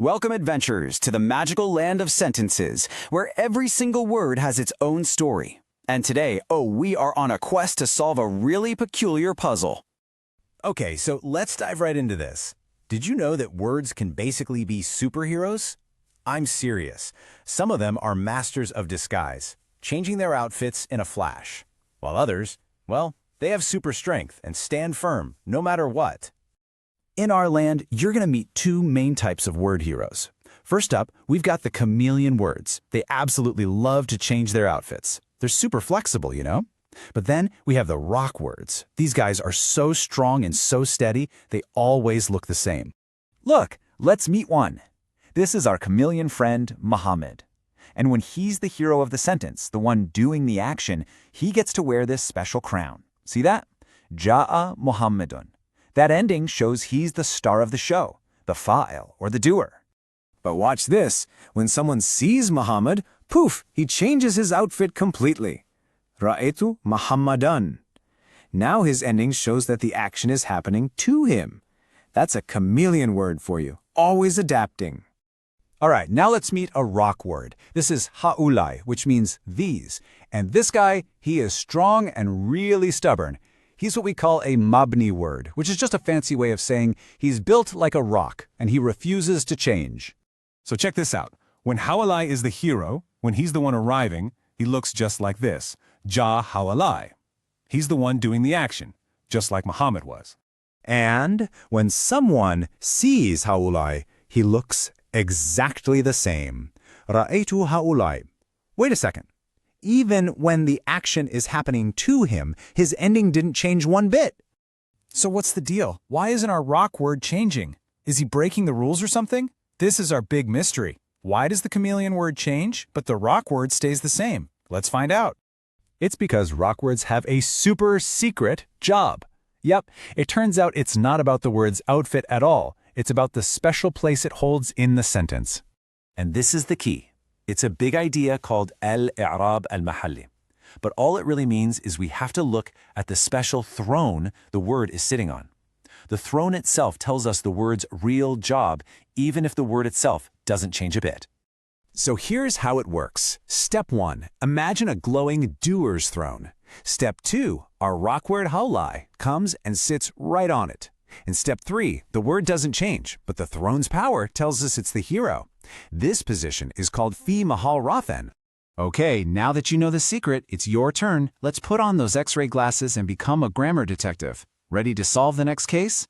Welcome adventurers to the magical land of sentences, where every single word has its own story. And today, we are on a quest to solve a really peculiar puzzle. Okay, so let's dive right into this. Did you know that words can basically be superheroes? I'm serious. Some of them are masters of disguise, changing their outfits in a flash. While others, well, they have super strength and stand firm, no matter what. In our land, you're going to meet two main types of word heroes. First up, we've got the Chameleon Words. They absolutely love to change their outfits. They're super flexible, you know? But then we have the Rock Words. These guys are so strong and so steady, they always look the same. Look, let's meet one. This is our chameleon friend, Muhammad. And when he's the hero of the sentence, the one doing the action, he gets to wear this special crown. See that? Ja'a Muhammadun. That ending shows he's the star of the show, the fa'il, or the doer. But watch this. When someone sees Muhammad, poof, he changes his outfit completely. Ra'etu Muhammadan. Now his ending shows that the action is happening to him. That's a chameleon word for you, always adapting. All right, now let's meet a rock word. This is ha'ulai, which means these. And this guy, he is strong and really stubborn. He's what we call a Mabni word, which is just a fancy way of saying he's built like a rock and he refuses to change. So check this out. When ha'ulai is the hero, when he's the one arriving, he looks just like this. Ja ha'ulai. He's the one doing the action, just like Muhammad was. And when someone sees ha'ulai, he looks exactly the same. Ra'etu ha'ulai. Wait a second. Even when the action is happening to him, his ending didn't change one bit. So what's the deal? Why isn't our rock word changing? Is he breaking the rules or something? This is our big mystery. Why does the chameleon word change, but the rock word stays the same? Let's find out. It's because rock words have a super secret job. Yep, it turns out it's not about the word's outfit at all. It's about the special place it holds in the sentence. And this is the key. It's a big idea called al-i'rab al-mahalli. But all it really means is we have to look at the special throne the word is sitting on. The throne itself tells us the word's real job, even if the word itself doesn't change a bit. So here's how it works. Step 1, imagine a glowing doer's throne. Step 2, our rock word ha'ulai comes and sits right on it. In step 3, the word doesn't change, but the throne's power tells us it's the hero. This position is called fi mahal rafen. Okay, now that you know the secret, it's your turn. Let's put on those X-ray glasses and become a grammar detective. Ready to solve the next case?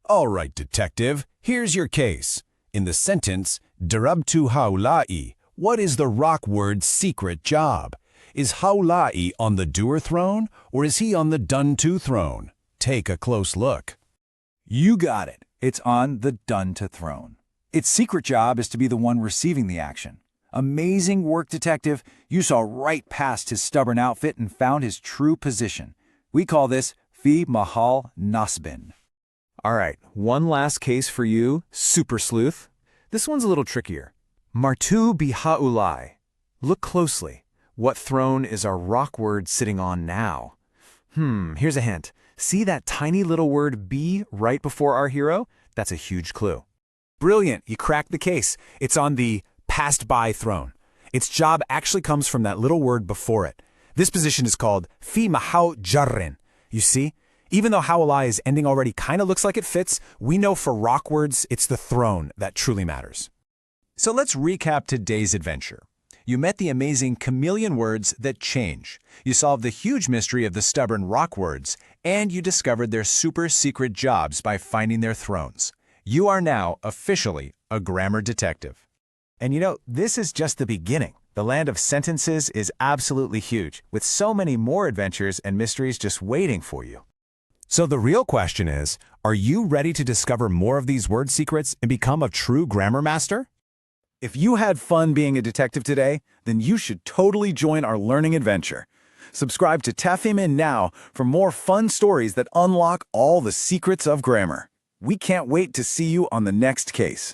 All right, detective, here's your case. In the sentence, darabtu ha'ulai, what is the rock word's secret job? Is ha'ulai on the doer throne, or is he on the done-to throne? Take a close look. You got it. It's on the done-to throne. Its secret job is to be the one receiving the action. Amazing work, detective. You saw right past his stubborn outfit and found his true position. We call this fi mahal nasbin. All right, one last case for you, super sleuth. This one's a little trickier. Martu bi ha'ulai. Look closely. What throne is our rock word sitting on now? Here's a hint. See that tiny little word be right before our hero? That's a huge clue. Brilliant, you cracked the case. It's on the passed by throne. Its job actually comes from that little word before it. This position is called fi mahal jarrin. You see? Even though ha'ulai ending already kind of looks like it fits, we know for rock words, it's the throne that truly matters. So let's recap today's adventure. You met the amazing chameleon words that change. You solved the huge mystery of the stubborn rock words, and you discovered their super secret jobs by finding their thrones. You are now officially a grammar detective. And you know, this is just the beginning. The land of sentences is absolutely huge, with so many more adventures and mysteries just waiting for you. So the real question is, are you ready to discover more of these word secrets and become a true grammar master? If you had fun being a detective today, then you should totally join our learning adventure. Subscribe to Tafheem-E-Nahw for more fun stories that unlock all the secrets of grammar. We can't wait to see you on the next case.